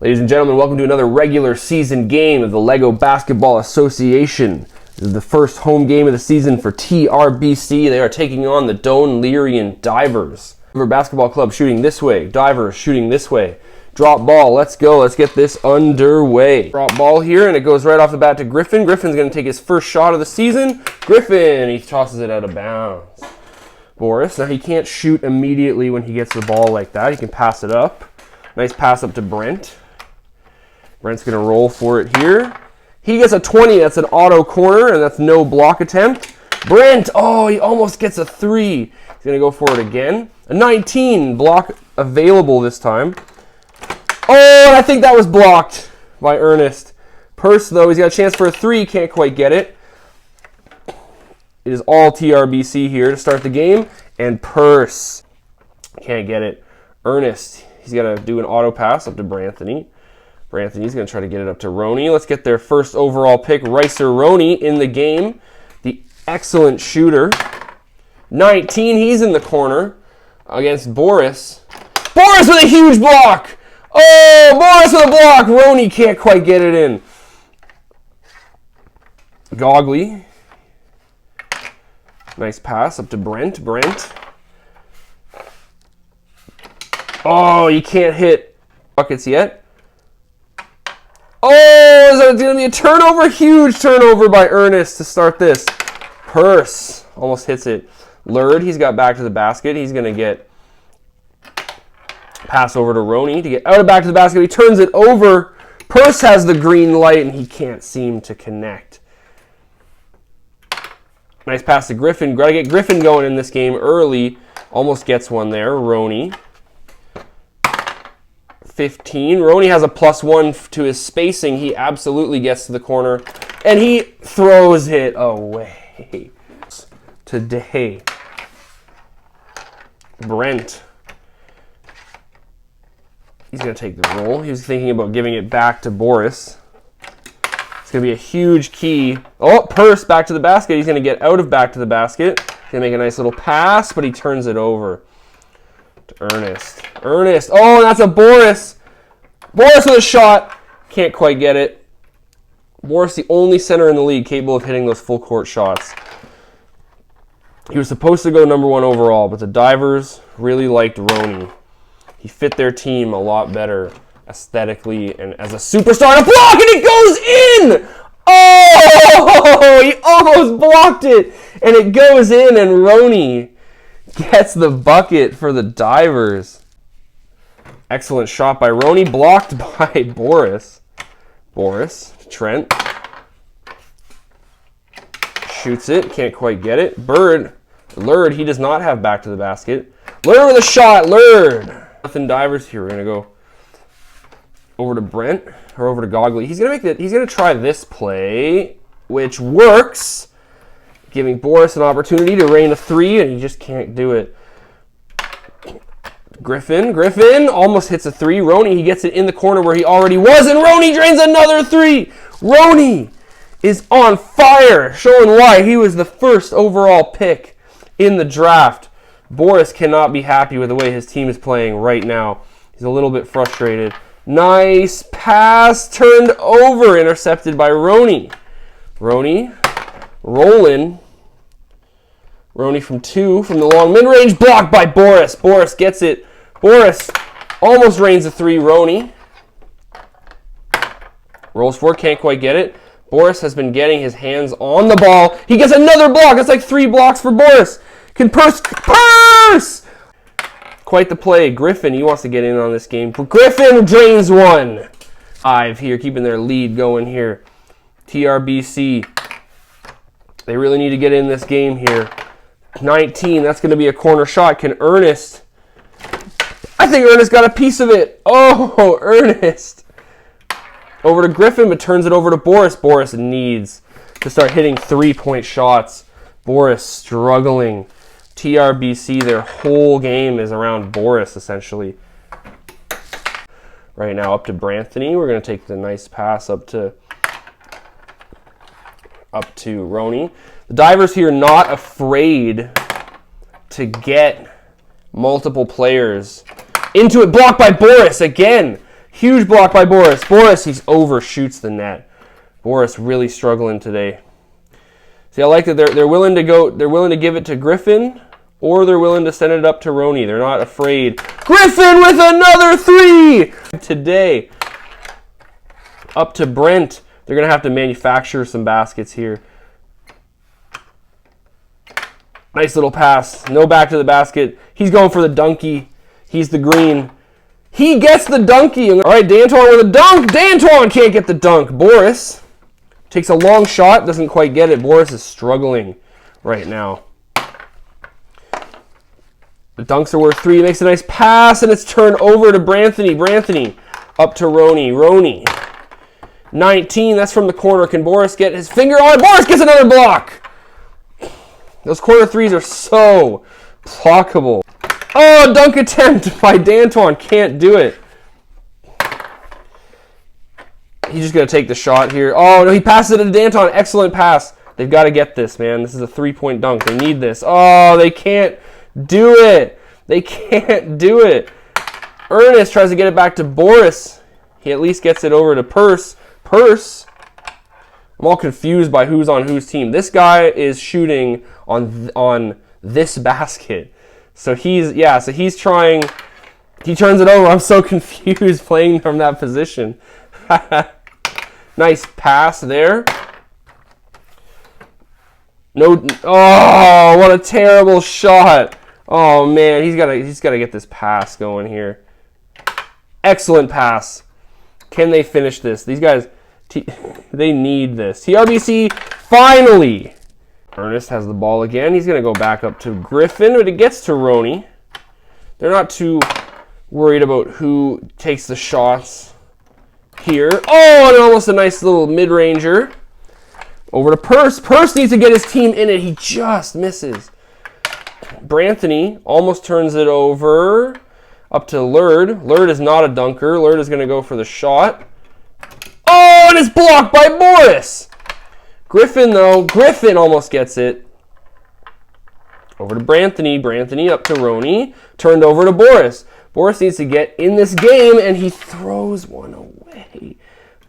Ladies and gentlemen, welcome to another regular season game of the Lego Basketball Association. This is the first home game of the season for TRBC. They are taking on the Doenlerian Divers. River Basketball Club shooting this way. Divers shooting this way. Drop ball. Let's go. Let's get this underway. Drop ball here, and it goes right off the bat to Griffin. Griffin's going to take his first shot of the season. Griffin, he tosses it out of bounds. Boris, now he can't shoot immediately when he gets the ball like that. He can pass it up. Nice pass up to Brent. Brent's going to roll for it here. He gets a 20. That's an auto corner, and that's no block attempt. Brent, oh, he almost gets a 3. He's going to go for it again. A 19. Block available this time. Oh, and I think that was blocked by Ernest. Purse, though, he's got a chance for a 3. Can't quite get it. It is all TRBC here to start the game. And Purse can't get it. Ernest, he's got to do an auto pass up to Branthony. Branthony's going to try to get it up to Roney. Let's get their first overall pick, Ricer Roney, in the game. The excellent shooter. 19, he's in the corner against Boris. Boris with a huge block! Oh, Boris with a block! Roney can't quite get it in. Gogley. Nice pass up to Brent. Brent. Oh, you can't hit buckets yet. Oh, is that going to be a turnover? Huge turnover by Ernest to start this. Purse almost hits it. Lurd, he's got back to the basket. He's going to get pass over to Roney to get out of back to the basket. He turns it over. Purse has the green light, and he can't seem to connect. Nice pass to Griffin. Got to get Griffin going in this game early. Almost gets one there. Roney. 15. Roney has a +1 to his spacing. He absolutely gets to the corner, and he throws it away. Today, Brent. He's going to take the roll. He was thinking about giving it back to Boris. It's going to be a huge key. Oh, Purse back to the basket. He's going to get out of back to the basket. He's going to make a nice little pass, but he turns it over to Ernest. Ernest. Oh, and that's a Boris. Boris with a shot. Can't quite get it. Boris, the only center in the league capable of hitting those full court shots. He was supposed to go #1 overall, but the Divers really liked Roney. He fit their team a lot better aesthetically and as a superstar. And a block, and it goes in! Oh! He almost blocked it, and it goes in, and Roney gets the bucket for the Divers. Excellent shot by Roney, blocked by Boris. Boris, Trent. Shoots it, can't quite get it. Lurd, he does not have back to the basket. Lurd with a shot, Lurd. Nothing Divers here. We're going to go over to Brent, or over to Gogley. He's going to try this play, which works, giving Boris an opportunity to rain a 3, and he just can't do it. Griffin almost hits a 3. Roney, he gets it in the corner where he already was, and Roney drains another 3. Roney is on fire, showing why he was the first overall pick in the draft. Boris cannot be happy with the way his team is playing right now. He's a little bit frustrated. Nice pass, turned over, intercepted by Roney. Roney, rolling. Roney from 2, from the long mid-range, blocked by Boris. Boris gets it. Boris almost rains a 3. Roney rolls forward, can't quite get it. Boris has been getting his hands on the ball. He gets another block. That's like 3 blocks for Boris. Can Purse! Quite the play. Griffin, he wants to get in on this game. Griffin drains 1. 5 here, keeping their lead going here. TRBC. They really need to get in this game here. 19, that's going to be a corner shot. Can Ernest? I think Ernest got a piece of it. Oh, Ernest. Over to Griffin, but turns it over to Boris. Boris needs to start hitting 3-point shots. Boris struggling. TRBC, their whole game is around Boris, essentially. Right now, up to Branthony. We're going to take the nice pass up to Roney. The Divers here not afraid to get multiple players into it. Blocked by Boris again. Huge block by Boris. Boris, he overshoots the net. Boris really struggling today. See, I like that they're willing to go. They're willing to give it to Griffin, or they're willing to send it up to Roney. They're not afraid. Griffin with another 3 today. Up to Brent. They're gonna have to manufacture some baskets here. Nice little pass. No back to the basket. He's going for the dunky. He's the green. He gets the dunky. All right, Danton with a dunk. Danton can't get the dunk. Boris takes a long shot. Doesn't quite get it. Boris is struggling right now. The dunks are worth 3. He makes a nice pass, and it's turned over to Branthony. Branthony up to Roney. Roney. 19. That's from the corner. Can Boris get his finger on it? Boris gets another block. Those corner 3s are so blockable. Oh, dunk attempt by Danton. Can't do it. He's just going to take the shot here. Oh, no, he passes it to Danton. Excellent pass. They've got to get this, man. This is a 3-point dunk. They need this. Oh, they can't do it. They can't do it. Ernest tries to get it back to Boris. He at least gets it over to Purse. Purse. I'm all confused by who's on whose team. This guy is shooting on this basket. So he's trying. He turns it over. I'm so confused playing from that position. Nice pass there. No. Oh, what a terrible shot. Oh man, he's got to get this pass going here. Excellent pass. Can they finish this? These guys, they need this. TRBC finally. Ernest has the ball again. He's going to go back up to Griffin, but it gets to Roney. They're not too worried about who takes the shots here. Oh, and almost a nice little mid-ranger. Over to Purse. Purse needs to get his team in it. He just misses. Branthony almost turns it over. Up to Lurd. Lurd is not a dunker. Lurd is going to go for the shot. Oh, and it's blocked by Boris. Griffin, though. Griffin almost gets it. Over to Branthony. Branthony up to Roney. Turned over to Boris. Boris needs to get in this game, and he throws one away.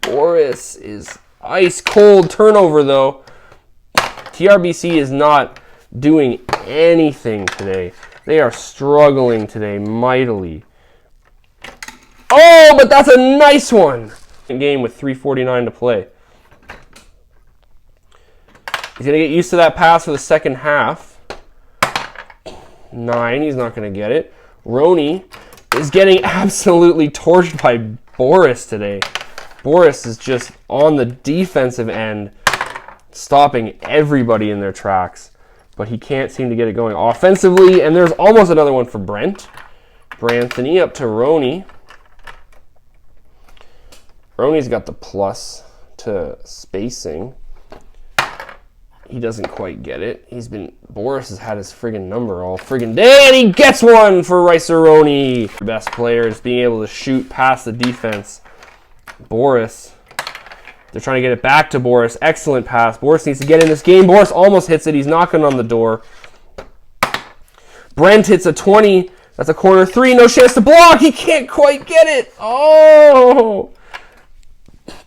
Boris is ice cold. Turnover, though. TRBC is not doing anything today. They are struggling today mightily. Oh, but that's a nice one. Game with 3:49 to play. He's going to get used to that pass for the second half. 9, he's not going to get it. Roney is getting absolutely torched by Boris today. Boris is just on the defensive end, stopping everybody in their tracks. But he can't seem to get it going offensively. And there's almost another one for Brent. Branthony up to Roney. Roney's got the plus to spacing. He doesn't quite get it. Boris has had his friggin' number all friggin' day, and he gets one for Rice-A-Roni. Best player is being able to shoot past the defense. Boris, they're trying to get it back to Boris. Excellent pass. Boris needs to get in this game. Boris almost hits it. He's knocking on the door. Brent hits a 20. That's a corner 3. No chance to block. He can't quite get it. Oh!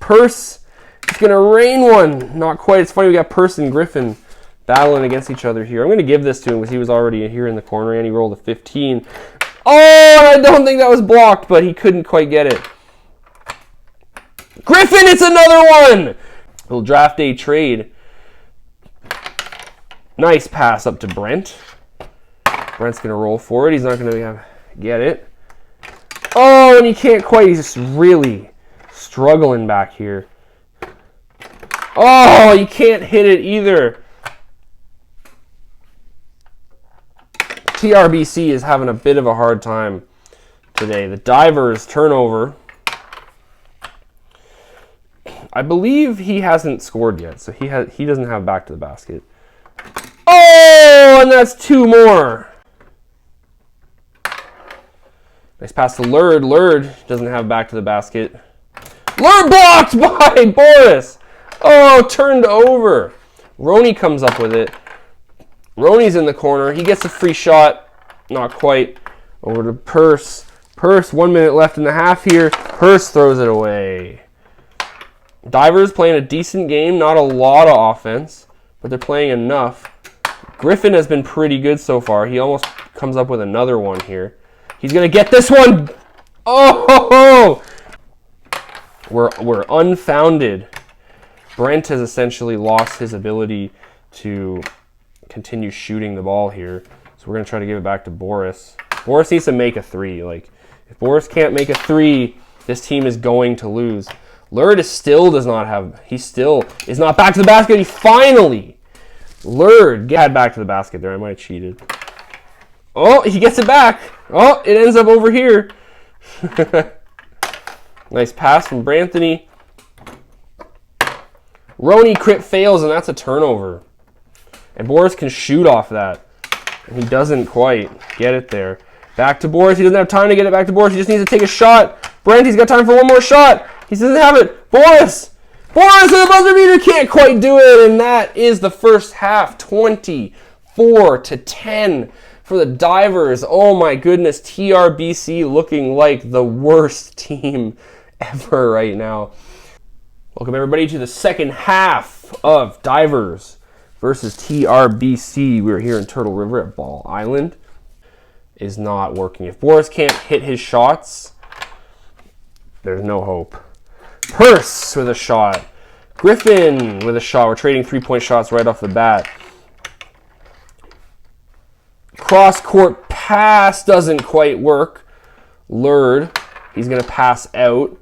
Purse. He's going to rain one. Not quite. It's funny we got Purse and Griffin battling against each other here. I'm going to give this to him because he was already here in the corner, and he rolled a 15. Oh, I don't think that was blocked, but he couldn't quite get it. Griffin, it's another one! Little draft day trade. Nice pass up to Brent. Brent's going to roll for it. He's not going to get it. Oh, and he can't quite. He's just really struggling back here. Oh, you can't hit it either. TRBC is having a bit of a hard time today. The Divers turnover. I believe he hasn't scored yet, so he doesn't have back to the basket. Oh, and that's 2 more. Nice pass to Lurd. Lurd doesn't have back to the basket. Lurd blocked by Boris. Oh, turned over. Roney comes up with it. Roney's in the corner. He gets a free shot. Not quite. Over to Purse. Purse, 1 minute left in the half here. Purse throws it away. Divers playing a decent game. Not a lot of offense, but they're playing enough. Griffin has been pretty good so far. He almost comes up with another one here. He's going to get this one. Oh! We're unfounded. Brent has essentially lost his ability to continue shooting the ball here. So we're going to try to give it back to Boris. Boris needs to make a 3. Like, if Boris can't make a 3, this team is going to lose. Lurd still does not have... He still is not back to the basket. He finally... Lurd got back to the basket there. I might have cheated. Oh, he gets it back. Oh, it ends up over here. Nice pass from Branthony. Roney crit fails, and that's a turnover. And Boris can shoot off that. And he doesn't quite get it there. Back to Boris. He doesn't have time to get it back to Boris. He just needs to take a shot. Brent, he's got time for one more shot. He doesn't have it. Boris! Boris with the buzzer beater can't quite do it. And that is the first half. 24-10 for the Divers. Oh my goodness. TRBC looking like the worst team ever right now. Welcome everybody to the second half of Divers versus TRBC. We're here in Turtle River at Ball Island. Is not working. If Boris can't hit his shots, there's no hope. Purse with a shot. Griffin with a shot. We're trading three-point shots right off the bat. Cross-court pass doesn't quite work. Lurd, he's going to pass out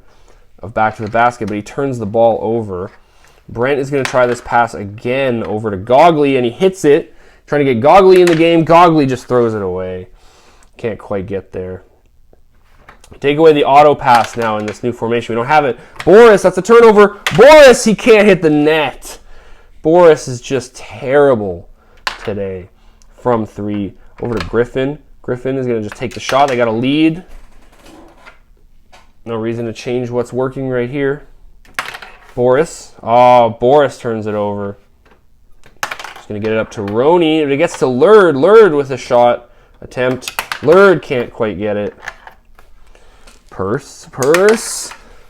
of back to the basket, but he turns the ball over. Brent is going to try this pass again over to Gogley, and he hits it. Trying to get Gogley in the game. Gogley just throws it away. Can't quite get there. Take away the auto pass now in this new formation. We don't have it. Boris, that's a turnover. Boris, he can't hit the net. Boris is just terrible today from 3. Over to Griffin. Griffin is going to just take the shot. They got a lead. No reason to change what's working right here. Boris. Oh, Boris turns it over. Just going to get it up to Roney. It gets to Lurd. Lurd with a shot attempt. Lurd can't quite get it. Purse.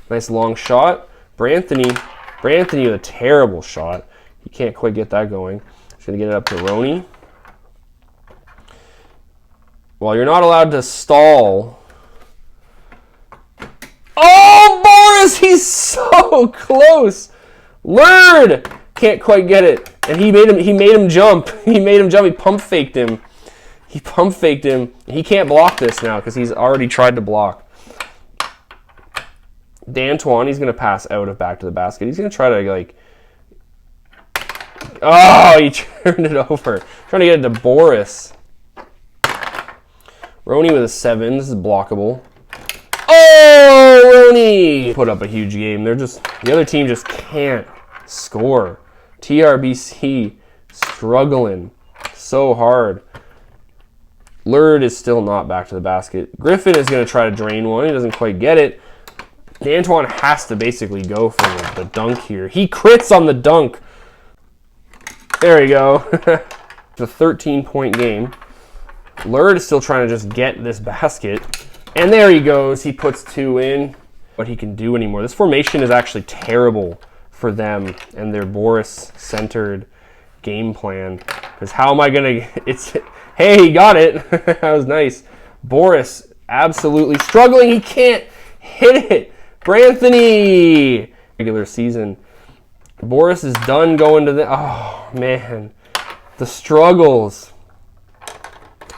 Nice long shot. Branthony with a terrible shot. He can't quite get that going. Just going to get it up to Roney. Well, you're not allowed to stall. Oh, Boris, he's so close. Lurd can't quite get it. And he made him jump. He pump faked him. He can't block this now because he's already tried to block. D'Antoine, he's going to pass out of back to the basket. He's going to try to, like... Oh, he turned it over. Trying to get it to Boris. Roney with a 7. This is blockable. Oh, Roney! Put up a huge game. The other team just can't score. TRBC struggling so hard. Lurd is still not back to the basket. Griffin is going to try to drain one. He doesn't quite get it. D'Antoine has to basically go for the dunk here. He crits on the dunk. There you go. It's a 13-point game. Lurd is still trying to just get this basket. And there he goes. He puts 2 in. What he can do anymore. This formation is actually terrible for them and their Boris-centered game plan. Because how am I going to... Hey, he got it. That was nice. Boris absolutely struggling. He can't hit it. Branthony. Regular season. Boris is done going to the... Oh, man. The struggles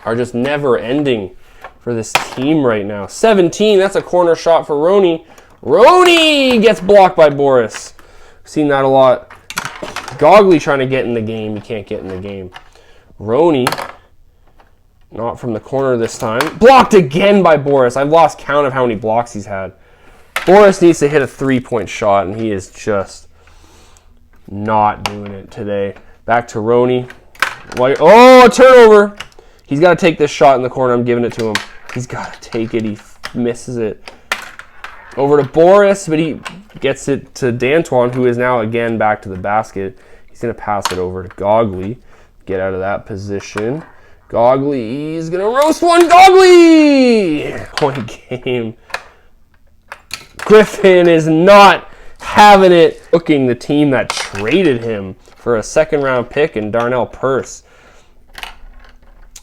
are just never ending for this team right now. 17. That's a corner shot for Roney. Roney gets blocked by Boris. Seen that a lot. Gogley trying to get in the game. He can't get in the game. Roney... Not from the corner this time. Blocked again by Boris. I've lost count of how many blocks he's had. Boris needs to hit a 3-point shot, and he is just not doing it today. Back to Roney. Oh, a turnover. He's got to take this shot in the corner. I'm giving it to him. He's got to take it. He misses it. Over to Boris, but he gets it to D'Antoine, who is now again back to the basket. He's going to pass it over to Gogley. Get out of that position. Gogley is going to roast one. Gogley! Point game. Griffin is not having it. Looking the team that traded him for a second-round pick and Darnell Purse.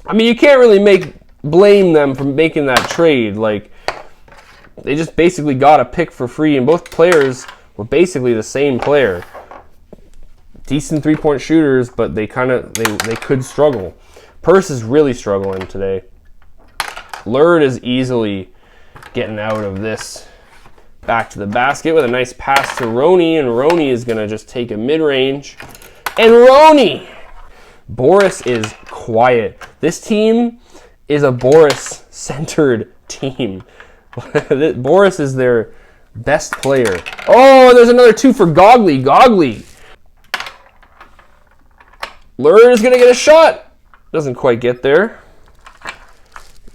I mean, you can't really blame them for making that trade. Like, they just basically got a pick for free, and both players were basically the same player. Decent three-point shooters, but they could struggle. Purse is really struggling today. Lurd is easily getting out of this. Back to the basket with a nice pass to Roney, and Roney is going to just take a mid-range. And Roney! Boris is quiet. This team is a Boris-centered team. Boris is their best player. Oh, there's another two for Gogley. Gogley. Lurd is going to get a shot. Doesn't quite get there.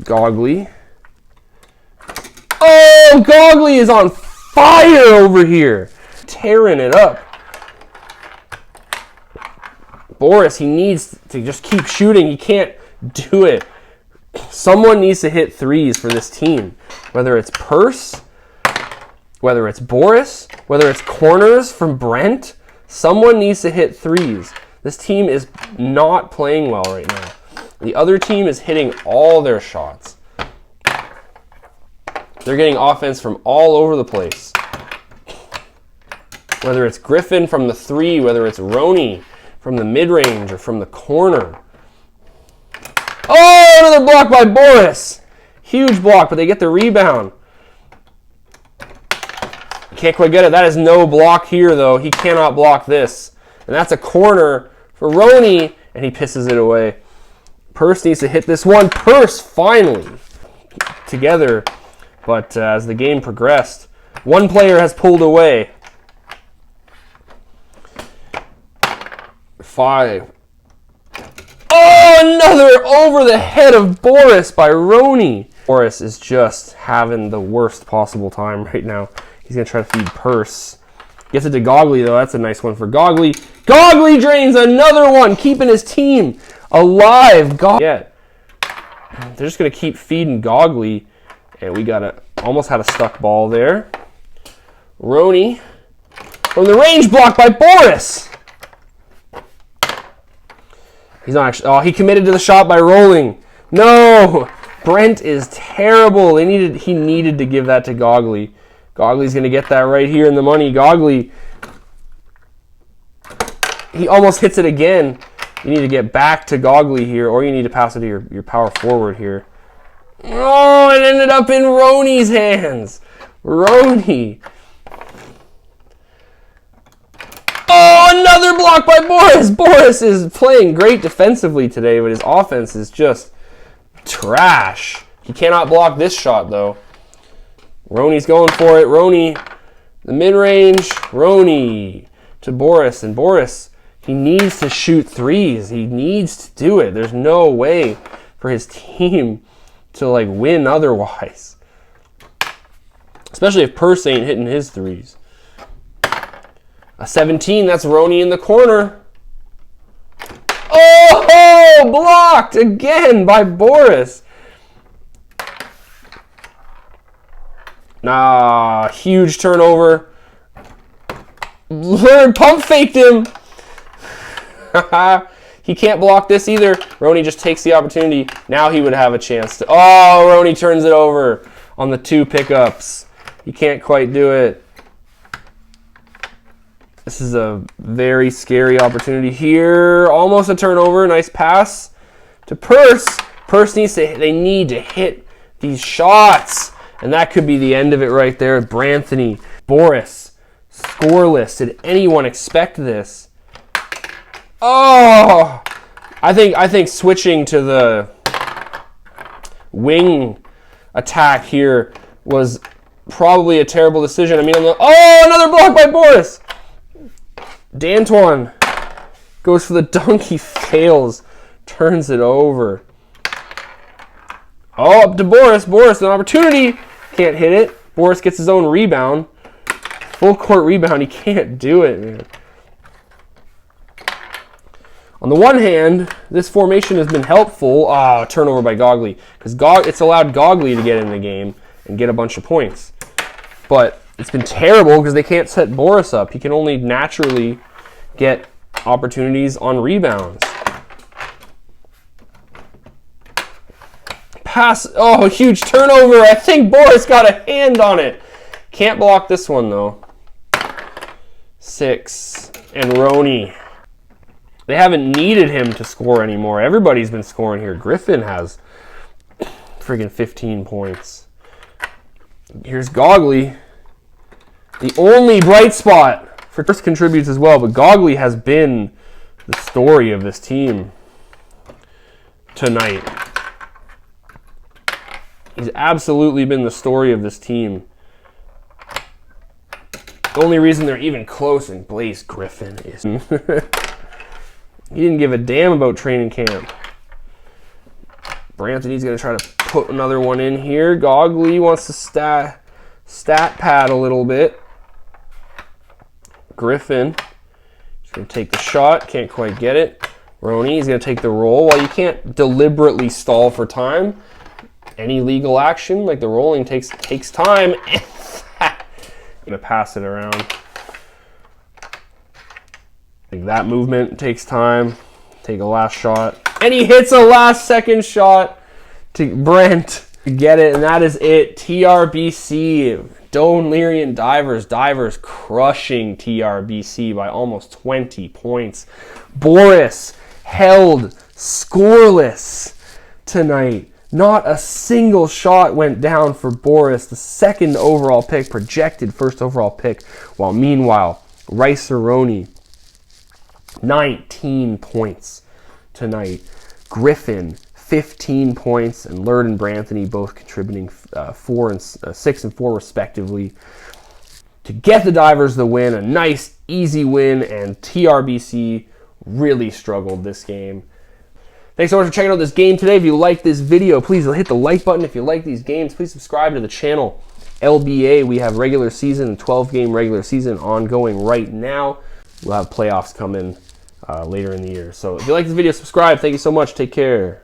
Gogley. Oh, Gogley is on fire over here. Tearing it up. Boris, he needs to just keep shooting. He can't do it. Someone needs to hit threes for this team. Whether it's Purse, whether it's Boris, whether it's corners from Brent, someone needs to hit threes. This team is not playing well right now. The other team is hitting all their shots. They're getting offense from all over the place. Whether it's Griffin from the three, whether it's Roney from the mid-range or from the corner. Oh, another block by Boris. Huge block, but they get the rebound. Can't quite get it. That is no block here, though. He cannot block this. And that's a corner for Roney, and he pisses it away. Purse needs to hit this one. Purse finally together. But as the game progressed, one player has pulled away. 5. Oh, another over the head of Boris by Roney. Boris is just having the worst possible time right now. He's going to try to feed Purse. Gets it to Gogley, though. That's a nice one for Gogley. Gogley drains another one, keeping his team alive. They're just going to keep feeding Gogley. And we almost had a stuck ball there. Roney from the range, blocked by Boris. He's not actually. Oh, he committed to the shot by rolling. No, Brent is terrible. He needed to give that to Gogley. Gogley's going to get that right here in the money. Gogley, he almost hits it again. You need to get back to Gogley here, or you need to pass it to your power forward here. Oh, it ended up in Roney's hands. Roney. Oh, another block by Boris. Boris is playing great defensively today, but his offense is just trash. He cannot block this shot, though. Roney's going for it. Roney, the mid-range. Roney to Boris. And Boris, he needs to shoot threes. He needs to do it. There's no way for his team to win otherwise. Especially if Purse ain't hitting his threes. A 17, that's Roney in the corner. Oh, blocked again by Boris. Nah, huge turnover. Lurd pump faked him. He can't block this either. Roney just takes the opportunity. Now he would have a chance to. Oh, Roney turns it over on the 2 pickups. He can't quite do it. This is a very scary opportunity here. Almost a turnover. Nice pass to Purse. Purse they need to hit these shots. And that could be the end of it right there. Branthony, Boris, scoreless. Did anyone expect this? Oh, I think switching to the wing attack here was probably a terrible decision. I mean, oh, another block by Boris. D'Antoine goes for the dunk. He fails, turns it over. Oh, up to Boris. Boris, an opportunity. Can't hit it. Boris gets his own rebound. Full court rebound. He can't do it, man. On the one hand, this formation has been helpful. Turnover by Gogley. Because it's allowed Gogley to get in the game and get a bunch of points. But It's been terrible because they can't set Boris up. He can only naturally get opportunities on rebounds. Pass. Oh, huge turnover. I think Boris got a hand on it. Can't block this one, though. 6. And Roney. They haven't needed him to score anymore. Everybody's been scoring here. Griffin has friggin' 15 points. Here's Gogley. The only bright spot. First contributes as well, but Gogley has been the story of this team tonight. He's absolutely been the story of this team. The only reason they're even close, and Blaze Griffin is... He didn't give a damn about training camp. Branthony's going to try to put another one in here. Gogley wants to stat pad a little bit. Griffin is going to take the shot. Can't quite get it. Roney is going to take the roll. While you can't deliberately stall for time, any legal action, like the rolling, takes time. I'm going to pass it around. Like that movement takes time. Take a last shot. And he hits a last second shot to Brent to get it. And that is it. TRBC. Doenlerian Divers. Divers crushing TRBC by almost 20 points. Boris held scoreless tonight. Not a single shot went down for Boris, the second overall pick, projected first overall pick. While meanwhile, Rice-A-Roni, 19 points tonight. Griffin, 15 points, and Lerd and Branthony both contributing 6 and 4 respectively to get the Divers the win. A nice, easy win, and TRBC really struggled this game. Thanks so much for checking out this game today. If you like this video, please hit the like button. If you like these games, please subscribe to the channel. LBA, we have regular season and 12-game regular season ongoing right now. We'll have playoffs coming later in the year. So if you like this video, subscribe. Thank you so much. Take care.